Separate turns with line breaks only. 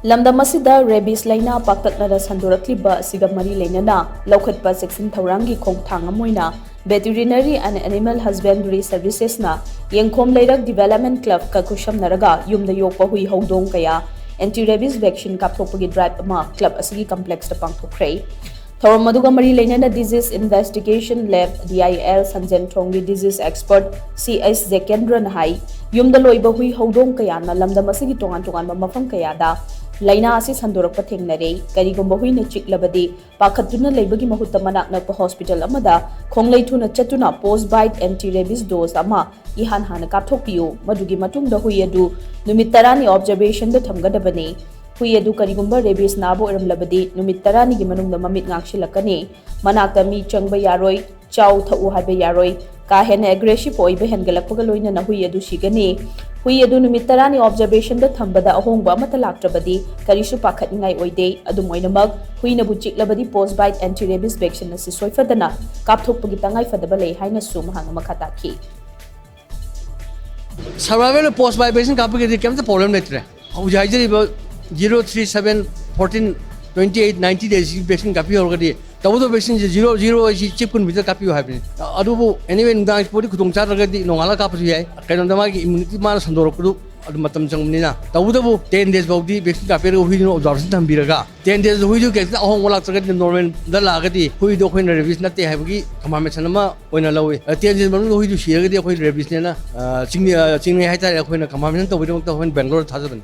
Lamdam asida Rabies laina paktaknana shandorakliba asiga mari leinana loukhatpa chekshin thourang gi khongthang amoina Veterinary and Animal Husbandry Services na Yengkhom Leirak Development Club ka khutshamnaraga yumda yokpa hui houdok kaya anti-rabies vaccine kapthokpagi drive ama club asigi complex ta pangthokhre thourang maduga mari leinana disease investigation lab DIL sanjen thonggi disease expert CS Zekendran hai yumda loiba hui houdok kaya na lamdam asigi tongan mafam kaya da laina asi shandorakpa thengnare karigumba huina Chiklabadi pakhatuna leibagi mahutta manak nakpa hospital amada Thuna Chattuna post bite anti rabies dose ama Ihan Hana Kapthokpiyu madugi matungda hui adu numit 10 ni observation da thamgadabani hui adu karigumba rabies nabo eramlabadi numit 10 gi manungda mamit ngakshilakani manakta mi changba yaroi chaw thau haiba yaroi ka hena aggressive oiba hengalakpaga loina na hui adu sigani hui adu numit 10 ni observation da thambada ahongba amata laktrabadi karisu pakhatningai oide adu moinamak hui na bu Chiklabadi post bite anti rabies vaccine asi soifadana kapthokpagi tangai fadaba lei haina sum hanga makhata ki
survival post bite vaccine kapthokpagi kemta problem letre hujai 037 14 28 90 days vaccine kapi already tawdo vaccine 00 chip kun bita kapi habi adubu anyway ndang pori khudong char ragadi nongala kapu yai kaino dama gi immunity mana sandorokdu adu matam changmnina tawdo 10 days baudi vaccine kapi ro huino observation thambiraga 10 days huidu ke ahong wala chagadi normal da lagadi huido khoina rabies natte habigi confirmation ama oina lawi 10 days manu huidu siragadi khoi rabies nena chingni haitare khoina confirmation tawbi to hoin bangalore thajaban